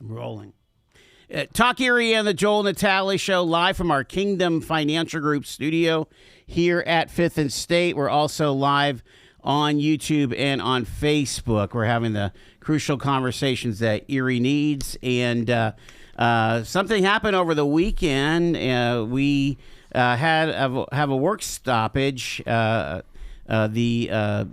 Rolling. Talk Erie and the Joel Natale Show live from our Kingdom Financial Group studio here at 5th and State. We're also live on YouTube and on Facebook. We're having the crucial conversations that Erie needs. And something happened over the weekend. We have a work stoppage. The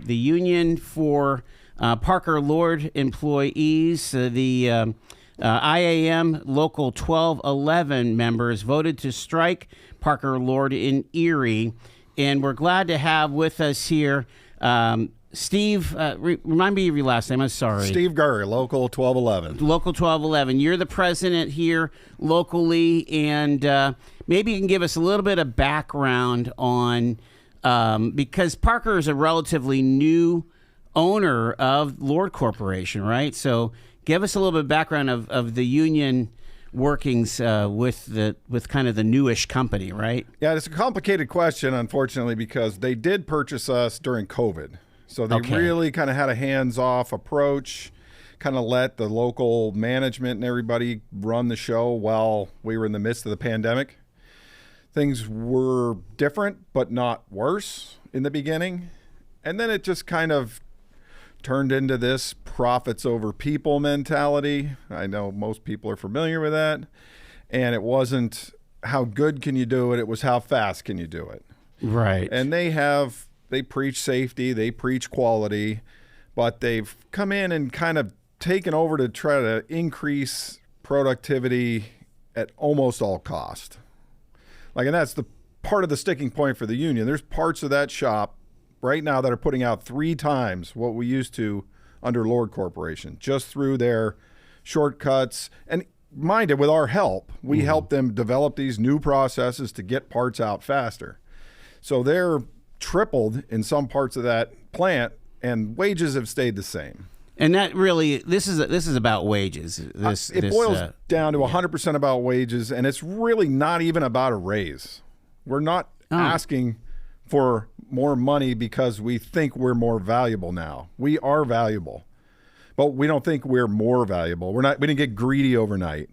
union for Parker Lord employees, the IAM Local 1211 members voted to strike Parker Lord in Erie, and we're glad to have with us here Steve. Remind me of your last name. I'm sorry. Steve Gurga, Local 1211. Local 1211. You're the president here locally, and maybe you can give us a little bit of background on because Parker is a relatively new owner of Lord Corporation, right? So give us a little bit of background of the union workings with kind of the newish company, right? Yeah, it's a complicated question, unfortunately, because they did purchase us during COVID. So they really kind of had a hands-off approach, kind of let the local management and everybody run the show while we were in the midst of the pandemic. Things were different, but not worse in the beginning. And then it just kind of turned into this profits over people mentality. I know most people are familiar with that. And it wasn't how good can you do it, it was how fast can you do it. Right. And they preach safety, they preach quality, but they've come in and kind of taken over to try to increase productivity at almost all cost. And that's the part of the sticking point for the union. There's parts of that shop right now that are putting out 3 times what we used to under Lord Corporation, just through their shortcuts. And mind it, with our help, we help them develop these new processes to get parts out faster. So they're tripled in some parts of that plant, and wages have stayed the same. And that really, this is about wages. It boils down to 100% about wages, and it's really not even about a raise. We're not asking for more money because we think we're more valuable now. We are valuable, but we don't think we're more valuable. We didn't get greedy overnight.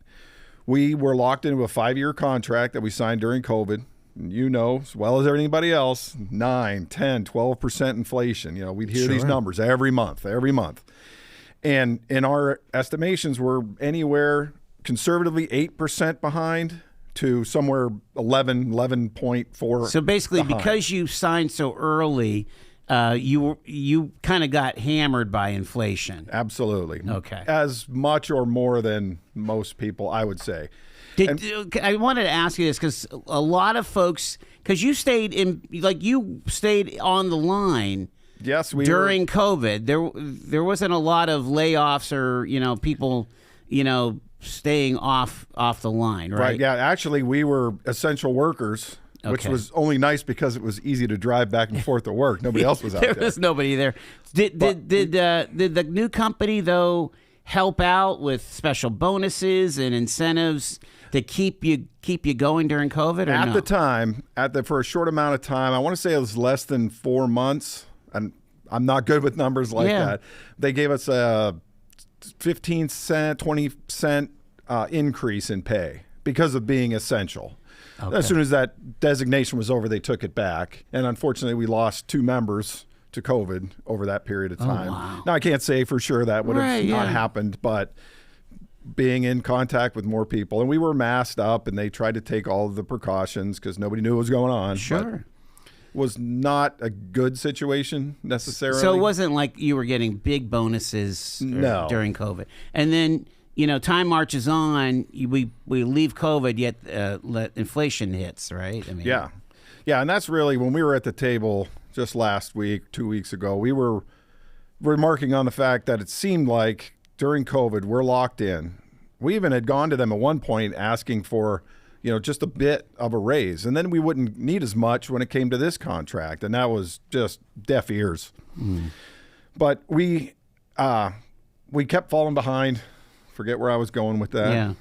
We were locked into a 5-year contract that we signed during COVID. You know, as well as everybody else, 9, 10, 12% inflation. We'd hear these numbers every month. And in our estimations, we're anywhere conservatively 8% behind to somewhere 11.4. So basically, behind. Because you signed so early, you kind of got hammered by inflation. Absolutely. Okay. As much or more than most people, I would say. I wanted to ask you this because a lot of folks, because you stayed on the line. Yes, during COVID. There wasn't a lot of layoffs or people staying off the line, right? Right. Yeah. Actually, we were essential workers, which was only nice because it was easy to drive back and forth to work. Nobody else was out there. There was nobody there. Did the new company though help out with special bonuses and incentives to keep you going during COVID? Or at the time, for a short amount of time, I want to say it was less than 4 months. And I'm not good with numbers like that. They gave us a 15 cent, 20 cent increase in pay because of being essential. Okay. As soon as that designation was over, they took it back. And unfortunately, we lost 2 members to COVID over that period of time. Wow. Now, I can't say for sure that would have not happened, but being in contact with more people, and we were masked up, and they tried to take all of the precautions because nobody knew what was going on. Sure. Was not a good situation necessarily. So it wasn't like you were getting big bonuses during COVID. And then, time marches on, we leave COVID, yet inflation hits, right? Yeah, and that's really when we were at the table just last week, 2 weeks ago, we were remarking on the fact that it seemed like during COVID, we're locked in. We even had gone to them at one point asking for just a bit of a raise. And then we wouldn't need as much when it came to this contract. And that was just deaf ears. But we kept falling behind. Forget where I was going with that. Yeah.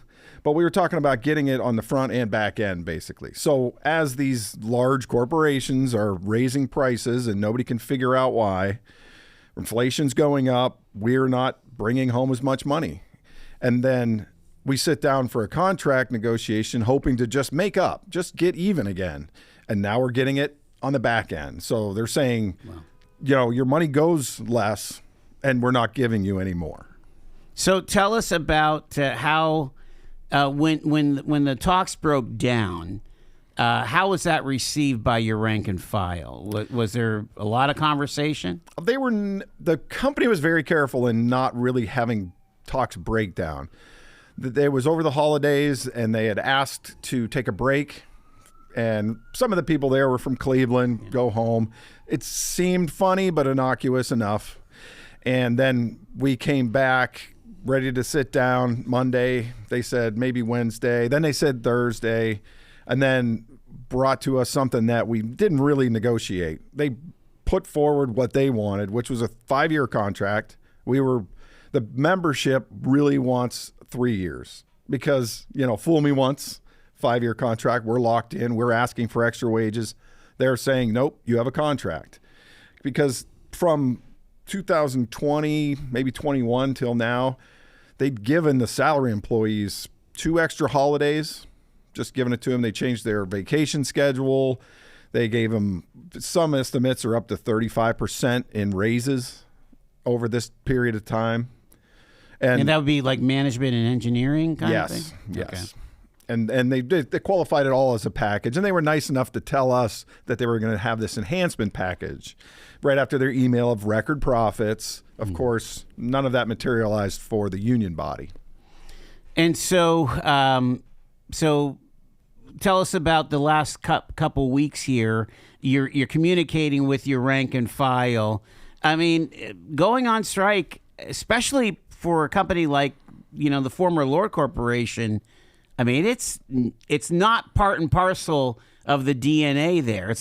But we were talking about getting it on the front and back end, basically. So as these large corporations are raising prices and nobody can figure out why, inflation's going up, we're not bringing home as much money. And then we sit down for a contract negotiation hoping to just make up, just get even again. And now we're getting it on the back end. So they're saying, your money goes less and we're not giving you any more. So tell us about how when the talks broke down, how was that received by your rank and file? Was there a lot of conversation? The company was very careful in not really having talks break down. It was over the holidays, and they had asked to take a break. And some of the people there were from Cleveland, go home. It seemed funny, but innocuous enough. And then we came back ready to sit down Monday. They said maybe Wednesday. Then they said Thursday. And then brought to us something that we didn't really negotiate. They put forward what they wanted, which was a 5-year contract. The membership really wants 3 years because, fool me once, 5-year contract, we're locked in, we're asking for extra wages. They're saying, nope, you have a contract. Because from 2020, maybe 21 till now, they'd given the salary employees 2 extra holidays, just giving it to them. They changed their vacation schedule. They gave them, some estimates are up to 35% in raises over this period of time. And that would be like management and engineering kind of thing? Yes. Okay. And they qualified it all as a package. And they were nice enough to tell us that they were going to have this enhancement package right after their email of record profits. Of course, none of that materialized for the union body. And so tell us about the last couple weeks here. You're communicating with your rank and file. I mean, going on strike, especially for a company like, the former Lord Corporation, I mean, it's not part and parcel of the DNA there.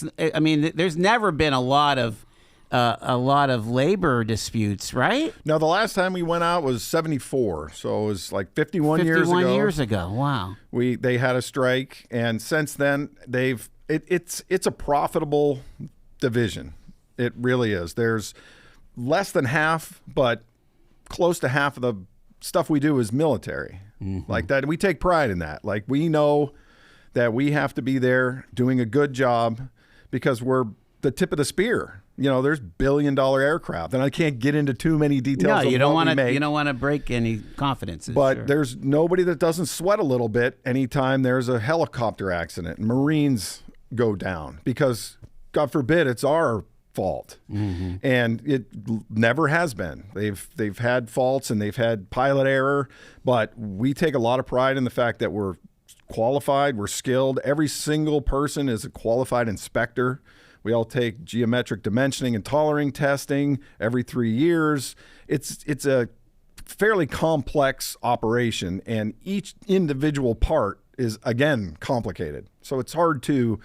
There's never been a lot of labor disputes, right? No, the last time we went out was 74, so it was like 51 years ago. 51 years ago, wow. They had a strike, and since then it's a profitable division. It really is. There's less than half, but close to half of the stuff we do is military. Like that. We take pride in that. Like, we know that we have to be there doing a good job because we're the tip of the spear. There's billion-dollar aircraft, and I can't get into too many details. No, you don't want to break any confidences. But sure. There's nobody that doesn't sweat a little bit anytime there's a helicopter accident and Marines go down because, God forbid, it's our fault. And it never has been. They've had faults and they've had pilot error, but we take a lot of pride in the fact that we're qualified, we're skilled. Every single person is a qualified inspector. We all take geometric dimensioning and tolerance testing every 3 years. It's a fairly complex operation, and each individual part is, again, complicated. So it's hard to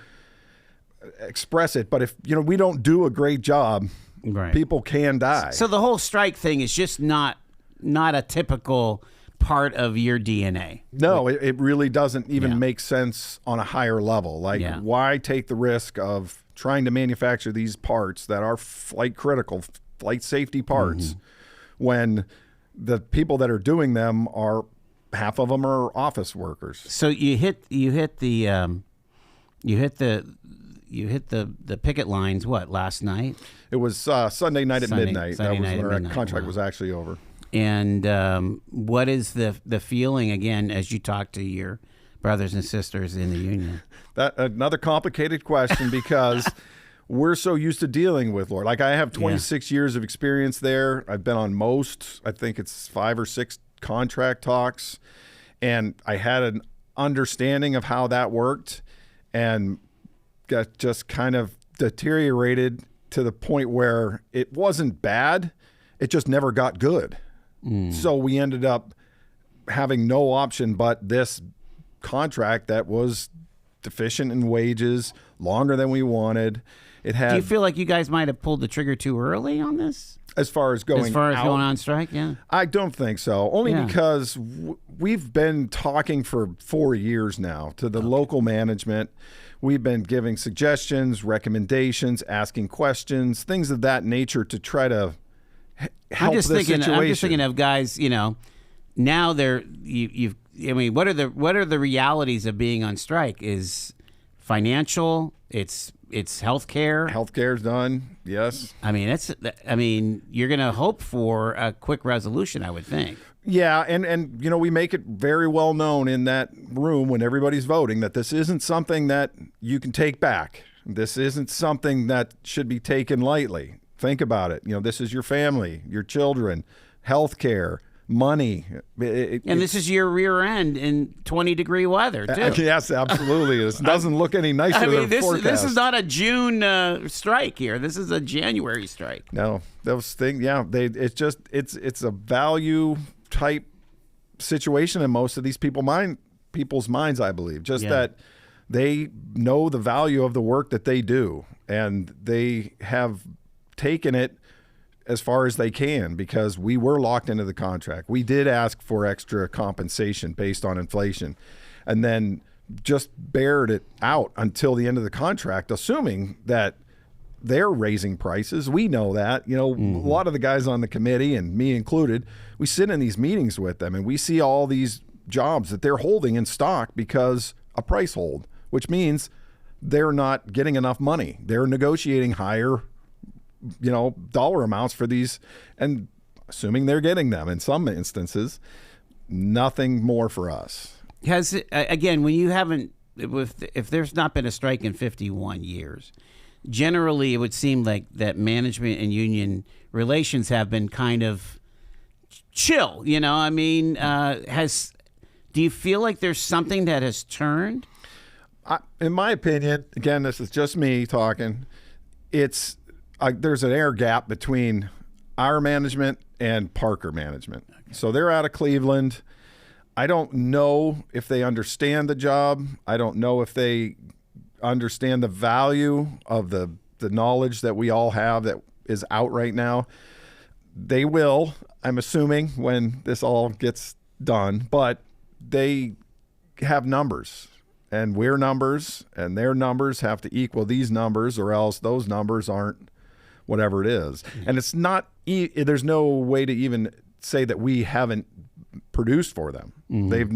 express it, but if we don't do a great job, right, people can die. So the whole strike thing is just not a typical part of your DNA. No, it really doesn't even make sense on a higher level. Like, why take the risk of trying to manufacture these parts that are flight critical, flight safety parts, when the people that are doing them are, half of them are office workers. So you hit the picket lines, last night? It was Sunday night at midnight. That was when our contract was actually over. And what is the feeling, again, as you talk to your brothers and sisters in the union? That another complicated question because we're so used to dealing with Lord. Like, I have 26 years of experience there. I've been on most, I think it's 5 or 6 contract talks, and I had an understanding of how that worked, and got just kind of deteriorated to the point where it wasn't bad, it just never got good. So we ended up having no option but this contract that was deficient in wages, longer than we wanted. It had. Do you feel like you guys might have pulled the trigger too early on this? As far as going on strike, yeah? I don't think so. Only because we've been talking for 4 years now to the local management. We've been giving suggestions, recommendations, asking questions, things of that nature to try to help the situation. I'm just thinking of guys, now I mean, what are the realities of being on strike? Is financial. It's healthcare. Healthcare's done. Yes. I mean, you're going to hope for a quick resolution, I would think. Yeah, and we make it very well known in that room when everybody's voting that this isn't something that you can take back. This isn't something that should be taken lightly. Think about it. This is your family, your children, health care, money. And this is your rear end in 20-degree weather, too. Yes, absolutely. This doesn't look any nicer than this forecast. This is not a June strike here. This is a January strike. No, those things, it's a value type situation in most of these people's minds, I believe. That they know the value of the work that they do, and they have taken it as far as they can because we were locked into the contract. We did ask for extra compensation based on inflation, and then just bared it out until the end of the contract, assuming that they're raising prices. We know that. A lot of the guys on the committee, and me included, we sit in these meetings with them, and we see all these jobs that they're holding in stock because a price hold, which means they're not getting enough money. They're negotiating higher, dollar amounts for these, and assuming they're getting them in some instances, nothing more for us. Has it, again, when you haven't, if there's not been a strike in 51 years, generally it would seem like that management and union relations have been kind of chill. Do you feel like there's something that has turned? In my opinion, again, this is just me talking, there's an air gap between our management and Parker management. Okay. So they're out of Cleveland. I don't know if they understand the job. I don't know if they understand the value of the knowledge that we all have that is out right now. They will, I'm assuming, when this all gets done, but they have numbers. And we're numbers, and their numbers have to equal these numbers, or else those numbers aren't whatever it is. And it's not, there's no way to even say that we haven't produced for them. Mm-hmm. They've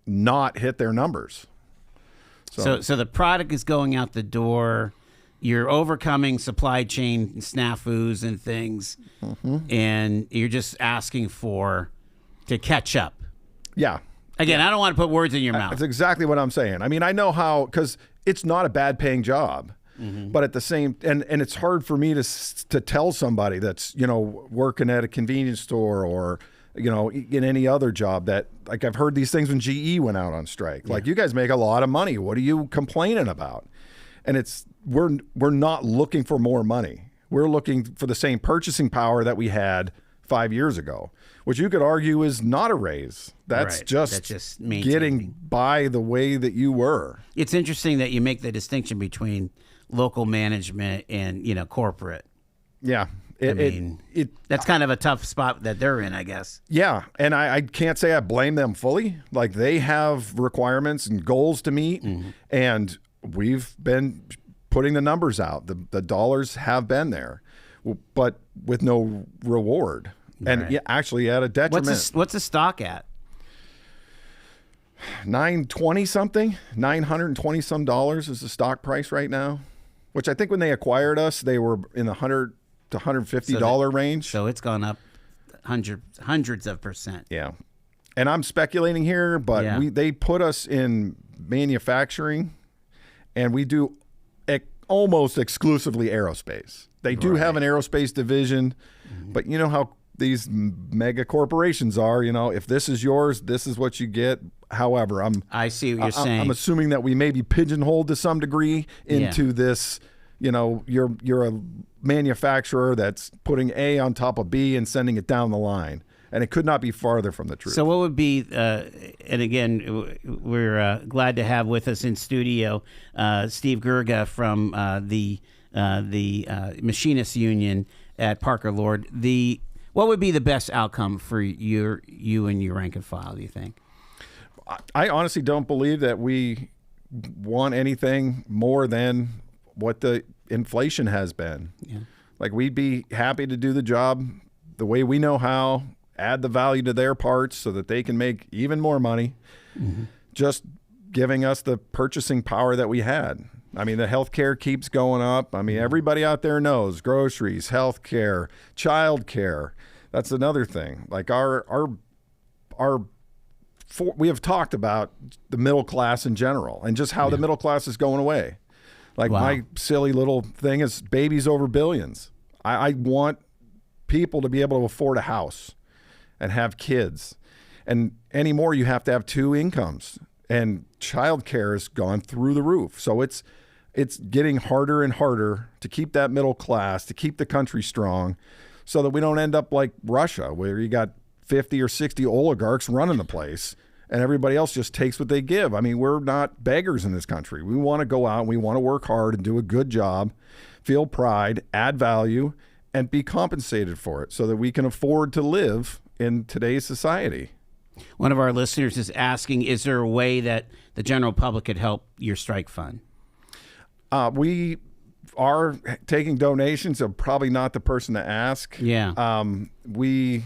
not hit their numbers. So the product is going out the door. You're overcoming supply chain snafus and things, and you're just asking to catch up. Yeah. Again, I don't want to put words in your mouth. That's exactly what I'm saying. I mean, I know how, because it's not a bad paying job, but at the same, and it's hard for me to tell somebody that's, working at a convenience store or, in any other job that, like, I've heard these things when GE went out on strike. Yeah. Like, you guys make a lot of money. What are you complaining about? And we're not looking for more money. We're looking for the same purchasing power that we had 5 years ago, which you could argue is not a raise. That's right. just getting by the way that you were. It's interesting that you make the distinction between local management and, corporate. Yeah. That's kind of a tough spot that they're in, I guess. Yeah. And I can't say I blame them fully. Like, they have requirements and goals to meet, and we've been putting the numbers out. The dollars have been there, but with no reward. And right. Actually at a detriment. What's the stock at? $920 something, $920 some dollars is the stock price right now, which I think when they acquired us, they were in the $100 to $150 range. So it's gone up hundreds of percent. Yeah. And I'm speculating here, but they put us in manufacturing, and we do almost exclusively aerospace. They do have an aerospace division, but you know how these mega corporations are, if this is yours, this is what you get. However, I see what you're saying. I'm assuming that we may be pigeonholed to some degree into this, you're a manufacturer that's putting A on top of B and sending it down the line. And it could not be farther from the truth. So what would be, and again, we're glad to have with us in studio Steve Gurga from the Machinists Union at Parker Lord. What would be the best outcome for you and your rank and file, do you think? I honestly don't believe that we want anything more than what the inflation has been. Yeah. Like, we'd be happy to do the job the way we know how, add the value to their parts so that they can make even more money, just giving us the purchasing power that we had. I mean, the healthcare keeps going up. I mean, everybody out there knows groceries, healthcare, childcare. That's another thing. Like we have talked about the middle class in general and just how the middle class is going away. Like my silly little thing is babies over billions. I want people to be able to afford a house and have kids. And anymore, you have to have 2 incomes. And childcare has gone through the roof. So it's getting harder and harder to keep that middle class, to keep the country strong, so that we don't end up like Russia, where you got 50 or 60 oligarchs running the place and everybody else just takes what they give. I mean, we're not beggars in this country. We want to go out and we want to work hard and do a good job, feel pride, add value, and be compensated for it so that we can afford to live in today's society. One of our listeners is asking, is there a way that the general public could help your strike fund? We are taking donations. I'm probably not the person to ask. Yeah. We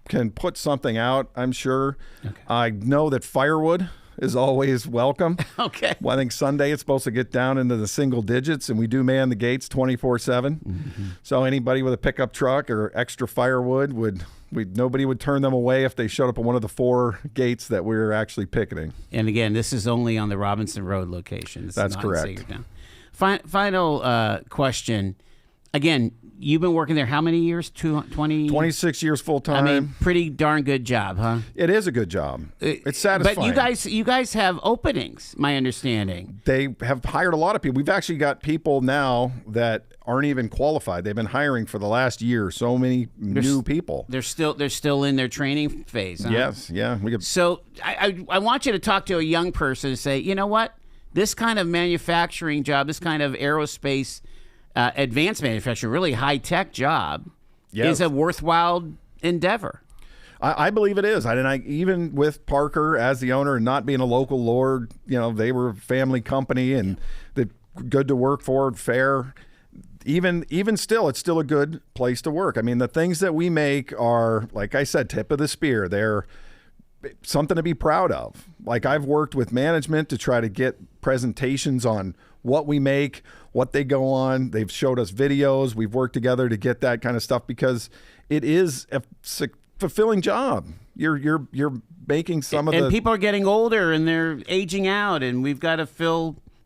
can put something out, I'm sure. Okay. I know that firewood is always welcome. Okay. Well, I think Sunday it's supposed to get down into the single digits, and we do man the gates 24/7. So anybody with a pickup truck or extra firewood nobody would turn them away if they showed up at one of the 4 gates that we're actually picketing. And again, this is only on the Robinson Road location. That's correct. Final question. Again, you've been working there how many years? 26 years full time. I mean, pretty darn good job, huh? It is a good job. It's satisfying. But you guys have openings, my understanding. They have hired a lot of people. We've actually got people now that aren't even qualified. They've been hiring for the last year. So many new people. They're still in their training phase. Huh? Yes, yeah. So I want you to talk to a young person and say, you know what? This kind of manufacturing job, this kind of aerospace, advanced manufacturing, really high-tech job, is a worthwhile endeavor. I believe it is. Even with Parker as the owner and not being a local lord, they were a family company and they're good to work for, fair. Even still, it's still a good place to work. I mean, the things that we make are, like I said, tip of the spear. They're something to be proud of. Like, I've worked with management to try to get presentations on what we make, what they go on. They've showed us videos. We've worked together to get that kind of stuff because it is a fulfilling job. You're making some of the... And people are getting older and they're aging out, and we've got to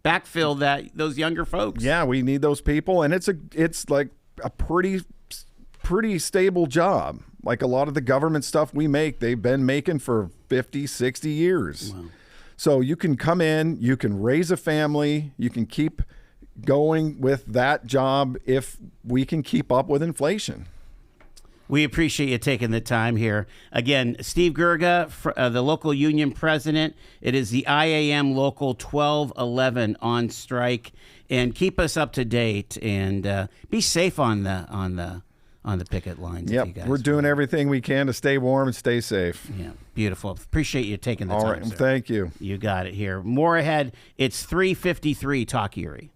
backfill those younger folks. Yeah, we need those people, and it's like a pretty stable job. Like a lot of the government stuff we make, they've been making for 50, 60 years. Wow. So you can come in, you can raise a family, you can keep going with that job if we can keep up with inflation. We appreciate you taking the time here. Again, Steve Gurga, the local union president. It is the IAM Local 1211 on strike. And keep us up to date and be safe on the picket lines. Yep, we're doing everything we can to stay warm and stay safe. Yeah, beautiful. Appreciate you taking the time. All right, sir. Thank you. You got it here. More ahead. It's 3:53 Talk Erie.